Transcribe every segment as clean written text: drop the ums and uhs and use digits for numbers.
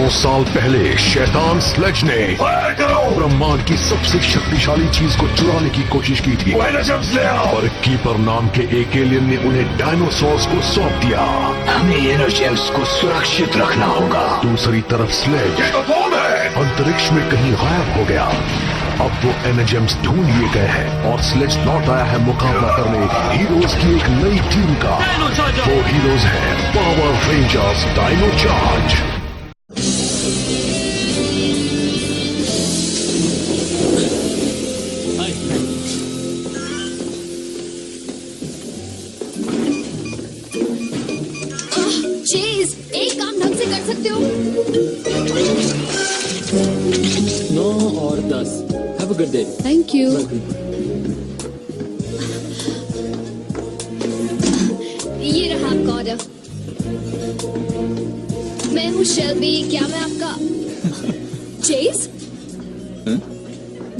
साल पहले शैतान स्लेज ने ब्रह्मांड की सबसे शक्तिशाली चीज को चुराने की कोशिश की थी, पर कीपर नाम के एक एलियन ने उन्हें डायनासोर्स को सौंप दिया। हमें एनर्जेम्स को सुरक्षित रखना होगा। दूसरी तरफ स्लेज अंतरिक्ष में कहीं गायब हो गया। अब वो एनर्जेम्स ढूंढ लिए गए हैं और स्लेज लौट आया है मुकाबला करने हीरोज की एक नई टीम का। वो हीरोज हैं Power Rangers Dino Charge. Chase, एक काम ढंग से कर सकते हो? 9 और 10। Have a good day. Thank you. ये रहा आपका ऑर्डर। मैं हूँ शेल्बी, क्या मैं आपका चेज?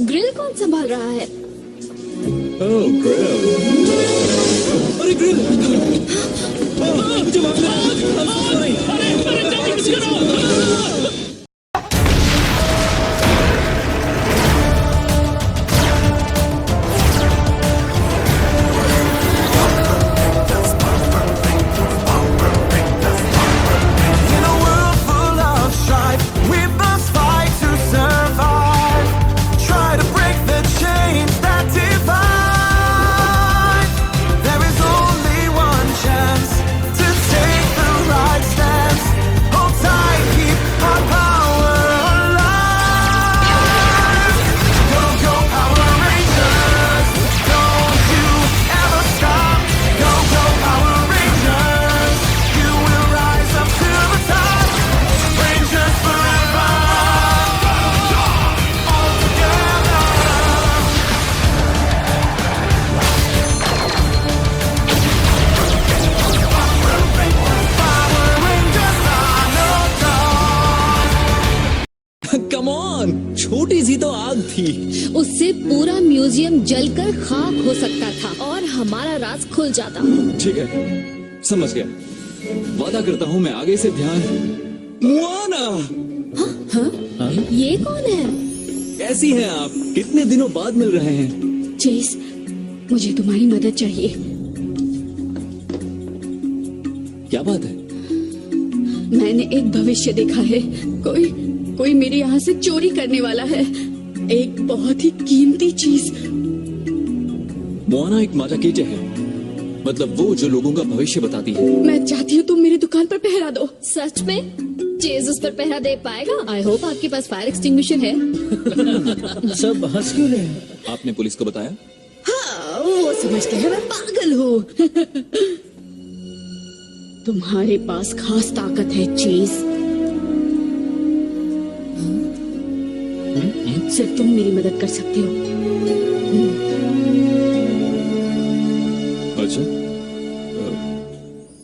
ग्रिल कौन संभाल रहा है? Oh, grill. अरे ग्रिल! मुझे माफ करना। I'm so sorry. अरे जल्दी कुछ करो। Come on, छोटी सी तो आग थी। उससे पूरा म्यूजियम जलकर खाक हो सकता था और हमारा राज खुल जाता। ठीक है, समझ गया। वादा करता हूँ मैं आगे से ध्यान। मोआना! हाँ? ये कौन है? कैसी हैं आप? कितने दिनों बाद मिल रहे हैं। चेस, मुझे तुम्हारी मदद चाहिए। क्या बात है? मैंने एक भविष्य देखा है। कोई मेरे यहाँ से चोरी करने वाला है, एक बहुत ही कीमती चीज। मोआना एक माता कीचे है, मतलब वो जो लोगों का भविष्य बताती है। मैं चाहती हूँ तुम मेरी दुकान पर पहरा दो। सच में? चेज उस पर पहरा दे पाएगा? आई होप आपके पास फायर एक्सटिंग्विशर है। सब हंस क्यों रहे हैं? आपने पुलिस को बताया? हाँ, वो समझ गए मैं पागल हूँ। तुम्हारे पास खास ताकत है चेज। सिर्फ तुम मेरी मदद कर सकते हो। अच्छा,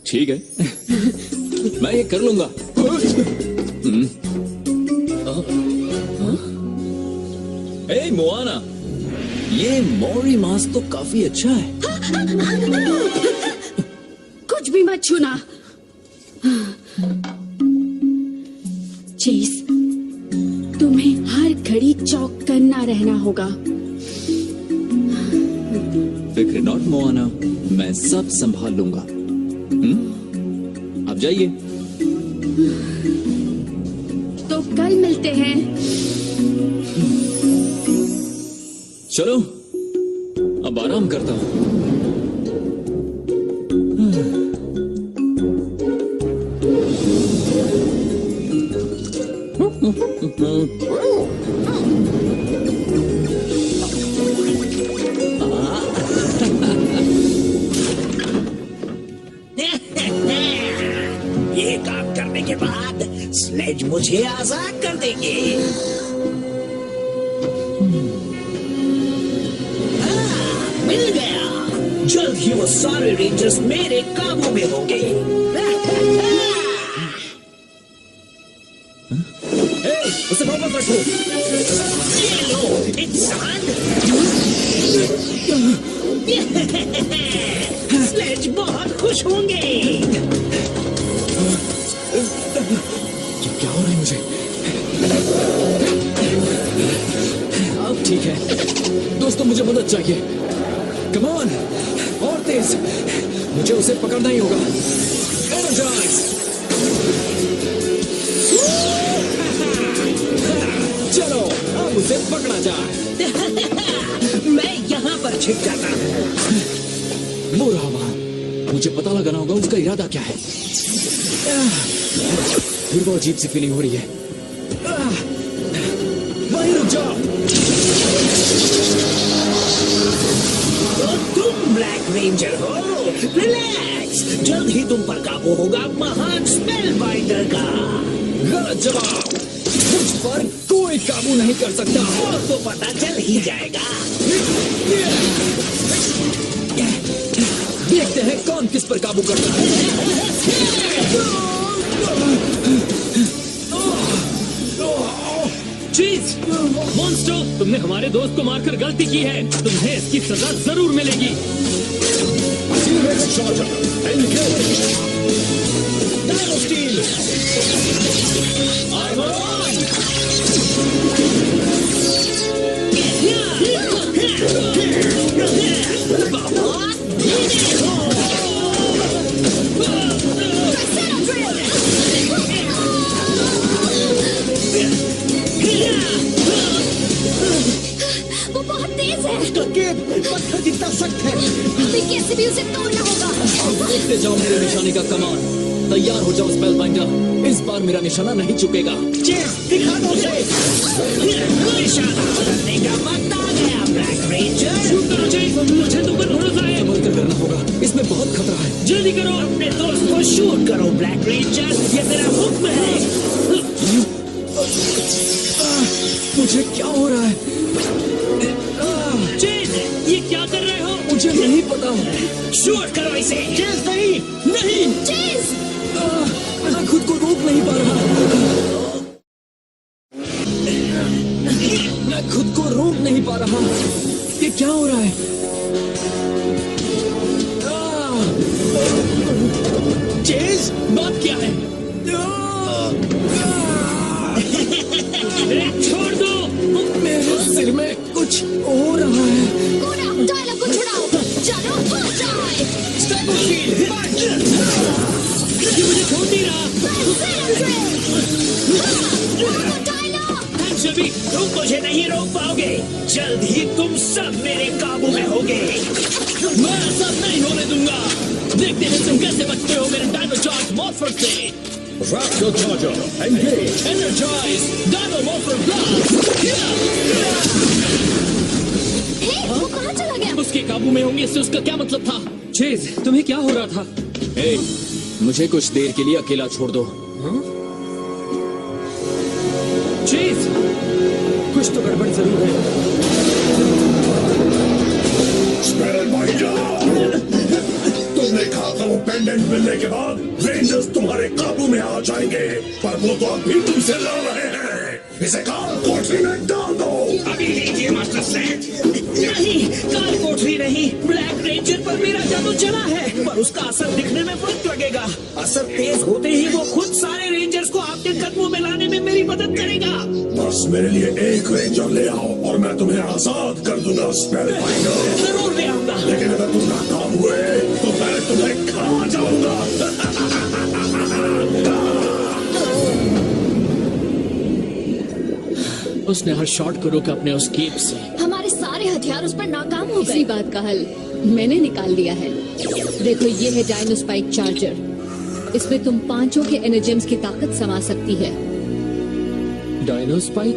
ठीक है। मैं ये कर लूंगा। ए मोआना, ये मोरी मास्क तो काफी अच्छा है। कुछ भी मत छूना। चेज, तुम्हें हर घड़ी चौकन्ना रहना होगा। फिक्र नॉट मोआना, मैं सब संभाल लूंगा। अब जाइए। तो कल मिलते हैं। चलो, अब आराम करता हूँ। ये काम करने के बाद स्लेज मुझे आजाद कर देंगे। मिल गया। जल्द ही वो सारे रेंजर्स मेरे काबू में होंगे। उसे वापस रखो। ये लो इंसान। स्लेज बहुत खुश होंगे। ये क्या हो रहा है मुझे? अब ठीक है दोस्तों, मुझे मदद चाहिए। कम ऑन, और तेज, मुझे उसे पकड़ना ही होगा। एनर्जाइज! चलो अब उसे पकड़ा जाए। मैं यहाँ पर छिप जाता हूँ। मुरामा, मुझे पता लगाना होगा उसका इरादा क्या है। फिर वो अजीब सी फीलिंग हो रही है। वहीं रुक जाओ। तो तुम ब्लैक रेंजर हो? रिलैक्स, जल्द ही तुम पर काबू होगा महान स्पेल बाइंडर का। गलत जवाब, मुझ पर कोई काबू नहीं कर सकता। वो तो पता चल ही जाएगा। देखते हैं कौन किस पर काबू करता है। चीज, मॉन्स्टर, तुमने हमारे दोस्त को मारकर गलती की है। तुम्हें इसकी सजा जरूर मिलेगी। Dino steel. वो बहुत तेज है। उसका केप पत्थर जितना सख्त है। हमें कैसे भी उसे तोड़ना होगा। देखते जाओ मेरे निशाने का कमान। तैयार हो जाओ स्पेल बाइंडर, इस बार मेरा निशाना नहीं चुकेगा। चीज, दिखा दो उसे। निशाना बदलने का वक्त आ गया ब्लैक रेंजर। शूट करो चीज, मुझे तुम पर भरोसा है। संभल कर करना होगा, इसमें बहुत खतरा है। जल्दी करो। अपने दोस्त को शूट करो ब्लैक रेंजर, ये तेरा हुक्म है। मुझे क्या हो रहा है? चीज, ये क्या कर रहे हो? मुझे नहीं पता। शूट करो इसे। चीज नहीं। नहीं, चीज, मैं खुद को रोक नहीं पा रहा। मैं खुद को रोक नहीं पा रहा। ये क्या हो रहा है? चीज, बात क्या है? छोड़ दो। मेरे सिर में कुछ हो रहा है। कोना, डायलॉग को छुड़ाओ। चलो, हो जाए। ये मुझे छोड़ नहीं रहा। डायलॉग, शबी, तुम मुझे नहीं रोक पाओगे। जल्द ही तुम सब मेरे काबू में होगे। मैं ऐसा नहीं होने दूंगा। देखते हैं तुम कैसे बचते हो मेरे डायनो चार्ज मॉन्स्टर से। Raptor Charger, engage! Energize dyno monster blast. Hey, वो कहाँ चला गया? उसके काबू में होंगे इससे उसका क्या मतलब था? चीज, तुम्हें क्या हो रहा था? ए, मुझे कुछ देर के लिए अकेला छोड़ दो। चीज, कुछ तो गड़बड़ जरूर है। Spell Binder! तुमने कहा था वो पेंडेंट मिलने के बाद रेंजर्स तुम्हारे काबू में आ जाएंगे, पर वो तो अभी तुमसे लड़ रहे हैं। इसे काल कोठरी में डाल दो। अभी लीजिए मास्टर सेठ। नहीं, काल कोठरी नहीं, ब्लैक रेंजर पर मेरा जादू चला है, पर उसका असर दिखने में वक्त लगेगा। असर तेज होते ही वो खुद सारे रेंजर्स को आपके कदमों में लाने में मेरी मदद करेगा। बस मेरे लिए एक रेंजर ले आओ और मैं तुम्हें आजाद कर दूंगा स्पेल बाइंडर। जरूर ले आऊंगा। लेकिन अगर तुम नाकाम हुए तो मैं तुम्हें खा जाऊंगा। उसने हर शॉट को रोका अपने उस केप से। हमारे सारे हथियार उस पर नाकाम हो इसी गए। बात का हल मैंने निकाल दिया है। देखो, ये है डायनो स्पाइक चार्जर। इसमें तुम पांचों के एनर्जेम्स की ताकत समा सकती है। Dino spike,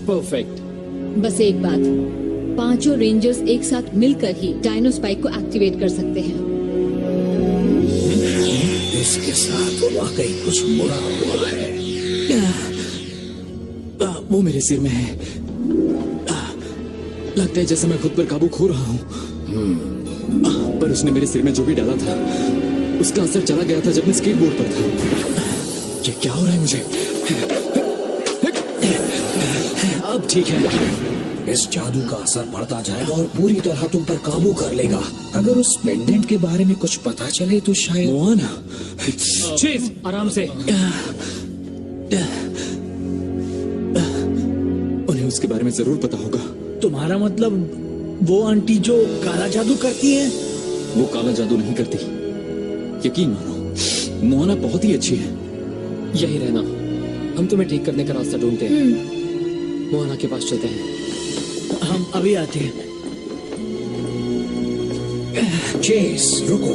perfect. बस एक बात, पांचों रेंजर्स एक साथ मिलकर ही डायनो स्पाइक को एक्टिवेट कर सकते हैं। इसके साथ वाकई कुछ बुरा हुआ है। वो मेरे सिर में है। लगता है जैसे मैं खुद पर काबू खो रहा हूँ। पर उसने मेरे सिर में जो भी डाला था उसका असर चला गया था जब मैं स्केटबोर्ड पर था। ये क्या हो रहा है मुझे? अब ठीक है। इस जादू का असर बढ़ता जाएगा और पूरी तरह तुम पर काबू कर लेगा। अगर उस पेंडेंट के बारे में कुछ पता चले तो शायद मोहना, चेज आराम से। उन्हें उसके बारे में जरूर पता होगा। तुम्हारा मतलब वो आंटी जो काला जादू करती है? वो काला जादू नहीं करती, यकीन मानो। मोहना बहुत ही अच्छी है। यही रहना, हम तुम्हें ठीक करने का रास्ता ढूंढते हैं। मोहना के पास चलते हैं। हम अभी आते हैं। चेस रुको।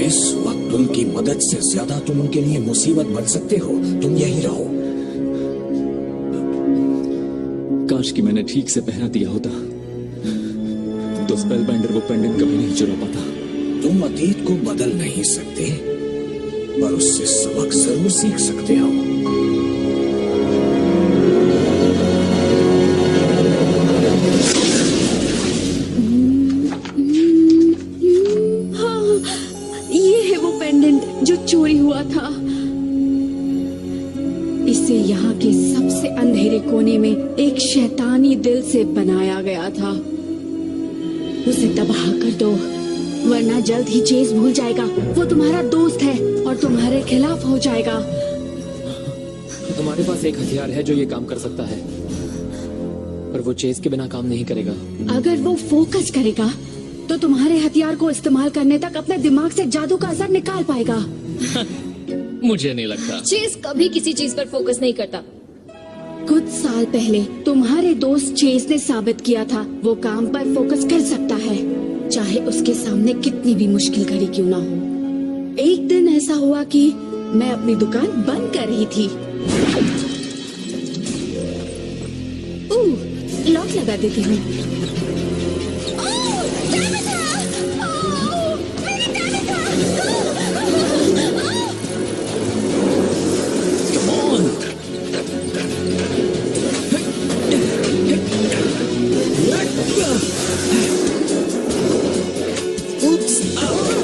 इस वक्त उनकी मदद से ज्यादा तुम उनके लिए मुसीबत बन सकते हो। तुम यहीं रहो। काश कि मैंने ठीक से पहना दिया होता तो स्पेलबाइंडर वो पेंडेंट कभी नहीं चुरा पाता। तुम अतीत को बदल नहीं सकते, पर उससे सबक जरूर सीख सकते हो। हाँ, ये है वो पेंडेंट जो चोरी हुआ था। इसे यहाँ के सबसे अंधेरे कोने में एक शैतानी दिल से बनाया गया था। उसे तबाह कर दो, वरना जल्द ही चेस भूल जाएगा वो तुम्हारा दोस्त है और तुम्हारे खिलाफ हो जाएगा। हमारे पास एक हथियार है जो ये काम कर सकता है, पर वो चेस के बिना काम नहीं करेगा। अगर वो फोकस करेगा तो तुम्हारे हथियार को इस्तेमाल करने तक अपने दिमाग से जादू का असर निकाल पाएगा। मुझे नहीं लगता। चेस कभी किसी चीज पर फोकस नहीं करता। कुछ साल पहले तुम्हारे दोस्त चेस ने साबित किया था वो काम पर फोकस कर सकता है, चाहे उसके सामने कितनी भी मुश्किल घड़ी क्यों ना हो। एक दिन ऐसा हुआ कि मैं अपनी दुकान बंद कर रही थी। लॉक लगा देती हूँ।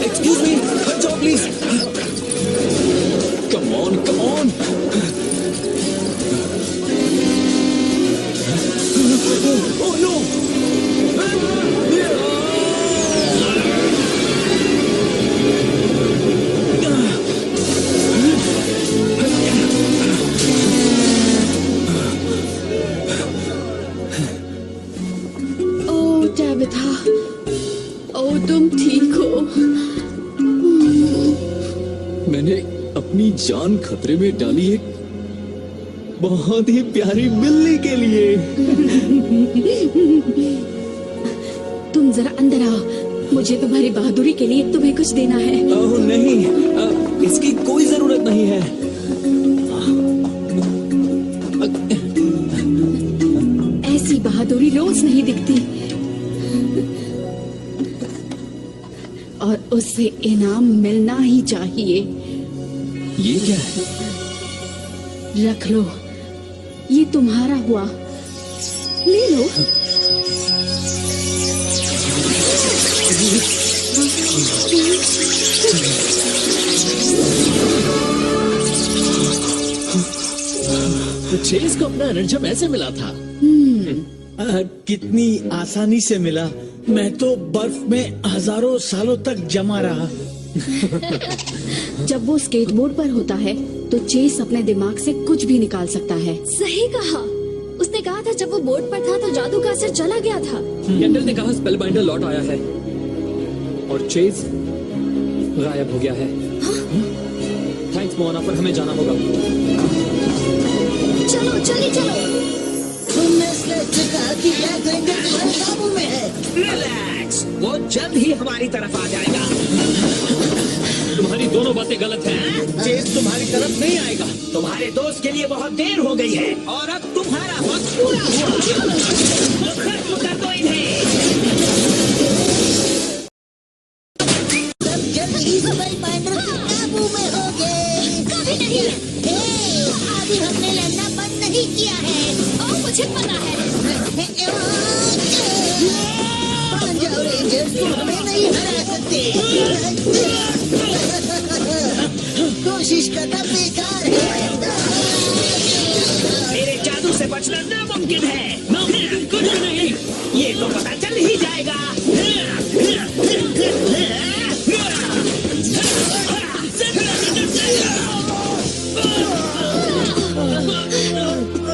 Excuse me, hट जाओ please. Come on, come on. Oh no! Oh Tabitha, oh तुम ठीक हो? मैंने अपनी जान खतरे में डाली एक बहुत ही प्यारी बिल्ली के लिए। तुम जरा अंदर आओ, मुझे तुम्हारी बहादुरी के लिए तुम्हें कुछ देना है। ओह नहीं, इसकी कोई जरूरत नहीं है। ऐसी बहादुरी रोज नहीं दिखती, और उससे इनाम मिलना ही चाहिए। ये क्या है? रख लो, ये तुम्हारा हुआ, ले लो। तो चेस को अपना एनर्जम ऐसे मिला था। कितनी आसानी से मिला। मैं तो बर्फ में हजारों सालों तक जमा रहा। जब वो स्केटबोर्ड पर होता है तो चेस अपने दिमाग से कुछ भी निकाल सकता है। सही कहा। उसने कहा था जब वो बोर्ड पर था तो जादू का असर चला गया था। कैंडल ने कहा स्पेलबाइंडर लौट आया है और चेस गायब हो गया है। थैंक्स मोहना, पर हमें जाना होगा। चलो जल्दी चलो। तुमने स्लेट कहा कि ब्लैक रेंजर तुम्हारे काबू में है। रिलैक्स, वो जल्द ही हमारी तरफ आ जाएगा। तुम्हारी दोनों बातें गलत हैं। चेस तुम्हारी तरफ नहीं आएगा। तुम्हारे दोस्त के लिए बहुत देर हो गई है और अब तुम्हारा वक्त पूरा हुआ। तो खत्म कर दो इन्हें। सब जल्दी स्पेलबाइंडर के काबू में होगे। कभी नहीं। अभी हमने लड़ना बंद नहीं किया है। ओ मुझे पता है। मान जाओ रेंजर्स, तुम हमें नहीं हरा सकते। कोशिश करना बेकार है। मेरे बचना नामुमकिन है। नामुमकिन कुछ नहीं। ये तो पता चल ही जाएगा।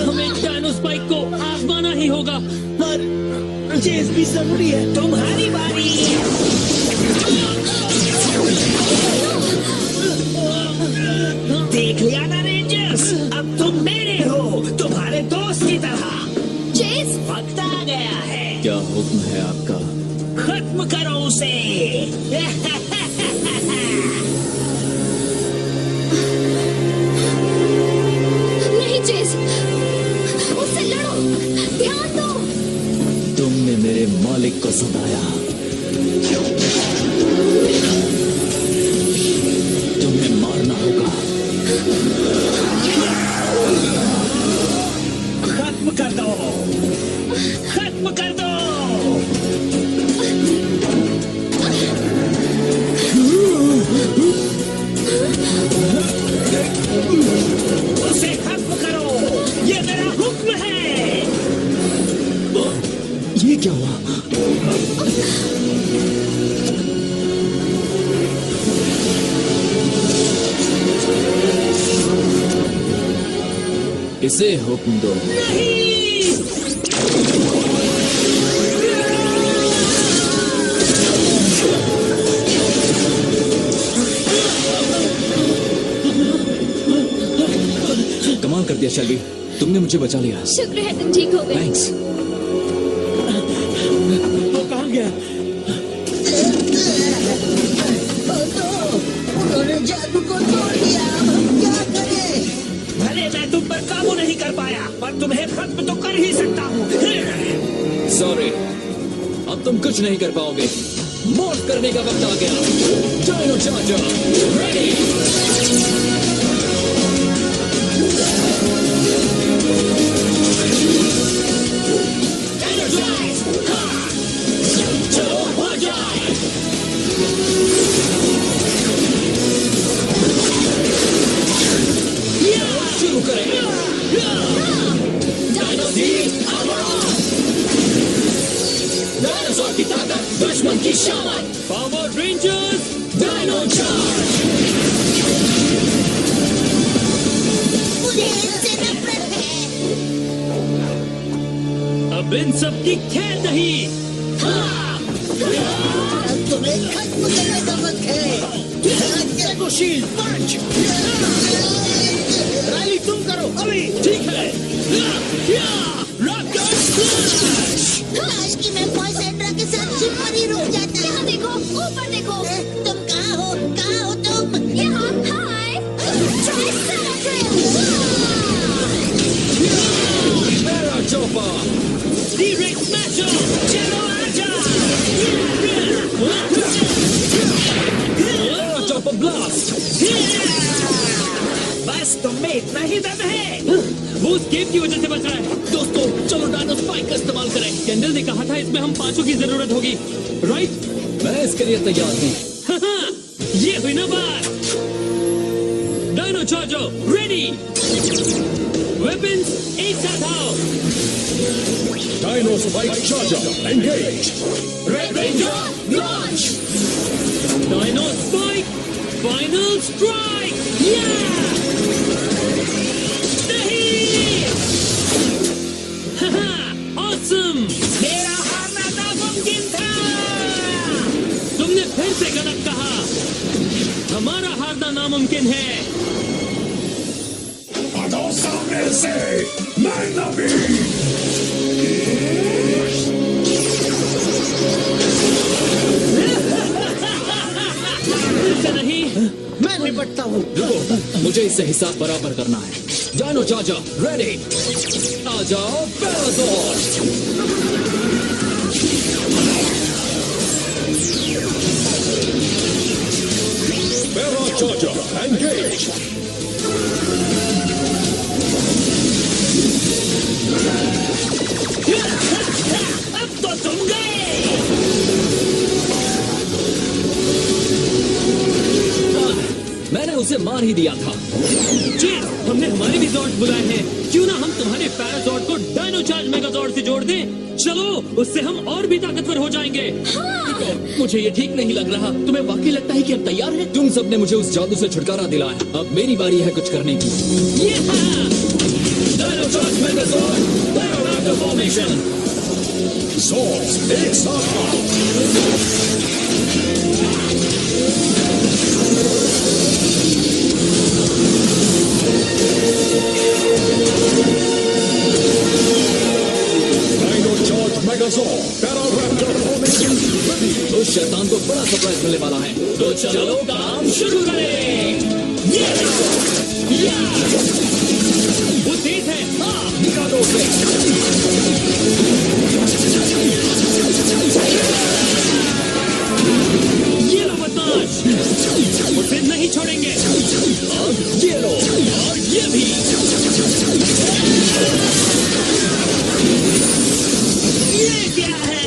हमें डायनो स्पाइक को आजमाना ही होगा। पर चेस भी जरूरी है। तुम्हारी बारी। देख लिया ना रेंजर्स, अब तुम मेरे हो, तुम्हारे दोस्त की तरह। चेस वक्त आ गया है, क्या हुक्म है आपका? खत्म करो उसे। नहीं चेस, उससे लड़ो, ध्यान दो। तुमने मेरे मालिक को सताया, तुम्हें मारना होगा। खत्म कर दो, खत्म कर दो। उसे खत्म करो, ये मेरा हुक्म है। ये क्या हुआ? इसे हुक्म दो। कमाल कर दिया शेल्बी, तुमने मुझे बचा लिया। शुक्र है तुम ठीक हो गए। थैंक्स। वो कहाँ गया? उन्होंने जादू को तोड़ दिया, हम क्या करें? भले मैं तुम पर काबू नहीं कर पाया, पर तुम्हें खत्म तो कर ही सकता हूँ। सॉरी, अब तुम कुछ नहीं कर पाओगे। मौत करने का वक्त आ गया। Dino charger ready. चलो हो जाए। शुरू करें। डायनासोर की ताकत, दुश्मन की शान। Power Rangers, Dino Charge. मुझे इससे नफरत है। अब इन सब की खैर नहीं। अब तुम्हें खत्म करने का वक्त है। शील्ड पंच। राइली तुम करो अभी। ठीक है। Rocket slash. आज की मैं पॉइसेंड्रा के साथ शिप पर ही रुक जाता। यहाँ देखो, ऊपर देखो। तुम कहाँ हो? कहाँ हो तुम? यहाँ हाय। मेरा चोपा। D-Rex स्मैशर, चलो आजा। मेरा चोपा ब्लास्ट। बस तुम में इतना ही दम है। वो उस गेम की वजह से बच रहा है। दोस्तों चलो डायनो स्पाइक का इस्तेमाल करें। कैंडल ने कहा था इसमें हम 5 की जरूरत होगी, राइट? मैं इसके लिए तैयार हूँ। ये हुई ना बात। Dino charger ready. वेपन्स एक साथ आओ। Dino spike charger engage. Red ranger launch. Dino spike final strike. Awesome. मेरा हारना नामुमकिन था। तुमने फिर से गलत कहा। हमारा हारना नामुमकिन है। हटो सामने से, मैं नबी। फिर से नहीं। मैं निपटता हूँ। रुको, मुझे इससे हिसाब बराबर करना है। Dino charger ready. आ जाओ पैराजोर। Para charger engage. अब तो तुम गए। मैंने उसे उसे मार ही दिया था। चेज, हमने हमारे भी जॉर्ड बुलाए हैं, क्यों ना हम तुम्हारे पैराजॉर्ड को डायनोचार्ज मेगाजॉर्ड से जोड़ दें? चलो, उससे हम और भी ताकतवर हो जाएंगे। मुझे ये ठीक नहीं लग रहा। तुम्हें वाकई लगता है कि हम तैयार हैं? तुम सबने मुझे उस जादू से छुटकारा दिलाया, अब मेरी बारी है कुछ करने की। डायनोचार्ज मेगाजॉर्ड, डायनोरैप्टर फॉर्मेशन। Zords, एक साथ आओ। Dino-Charge Megazord, Terroraptor Formation ready. उस शैतान को बड़ा सरप्राइज मिलने वाला है। तो चलो काम शुरू करें। वो तेज है। हाँ, निकालो उसे। ये लो बदमाश, उसे नहीं छोड़ेंगे। अब ये लो, और ये भी। ये क्या है?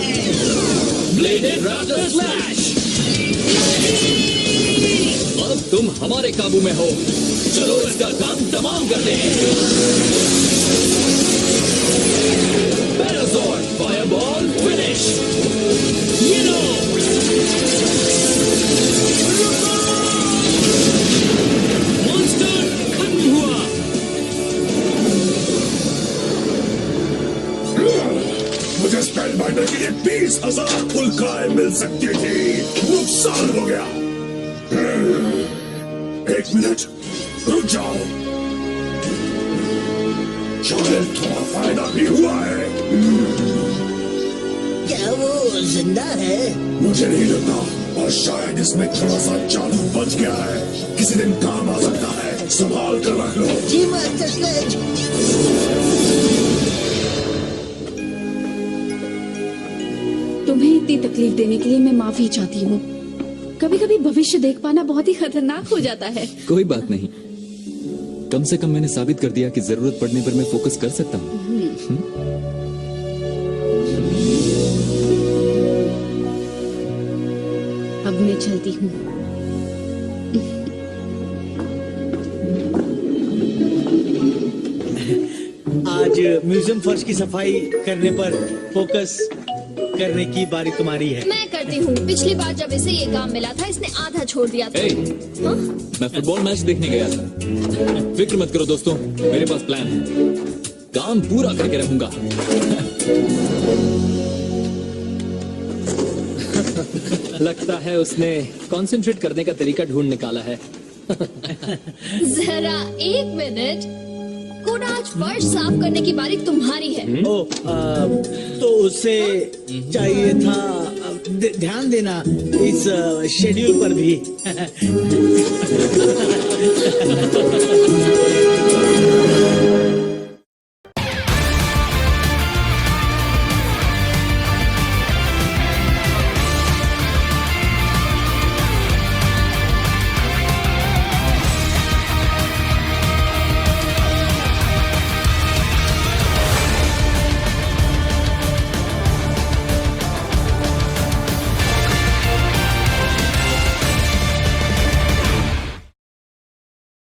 Blooded Raptor slash. अब तुम हमारे काबू में हो। चलो इसका काम तमाम कर दें। पैराजॉर्ड फायरबॉल फिनिश। ये लो। मॉन्स्टर खत्म हुआ। मुझे स्पेलबाइंडर के लिए 20,000 उल्काएं मिल सकती थी, नुकसान हो गया। एक मिनट रुक जाओ, शायद थोड़ा फायदा भी हुआ है। क्या वो जिंदा है? मुझे नहीं लगता, और शायद इसमें थोड़ा सा जादू बच गया है, किसी दिन काम आ सकता है, संभाल कर रख लो। जी मास्टर स्लेज। तुम्हें इतनी तकलीफ देने के लिए मैं माफी चाहती हूँ। कभी कभी भविष्य देख पाना बहुत ही खतरनाक हो जाता है। कोई बात नहीं, कम से कम मैंने साबित कर दिया कि जरूरत पड़ने पर मैं फोकस कर सकता हूँ। अब मैं चलती हूँ। आज म्यूजियम फर्श की सफाई करने पर फोकस करने की बारी तुम्हारी है। मैं करती हूँ। पिछली बार जब इसे ये काम मिला था इसने आधा छोड़ दिया था। ए, हाँ? मैं फुटबॉल मैच देखने गया था। फिक्र मत करो दोस्तों, मेरे पास प्लान है, काम पूरा करके रहूंगा। लगता है उसने कंसंट्रेट करने का तरीका ढूंढ निकाला है। जरा एक मिनट। कोडा, आज फर्श साफ करने की बारी तुम्हारी है। तो उसे चाहिए था ध्यान देना इस शेड्यूल पर भी।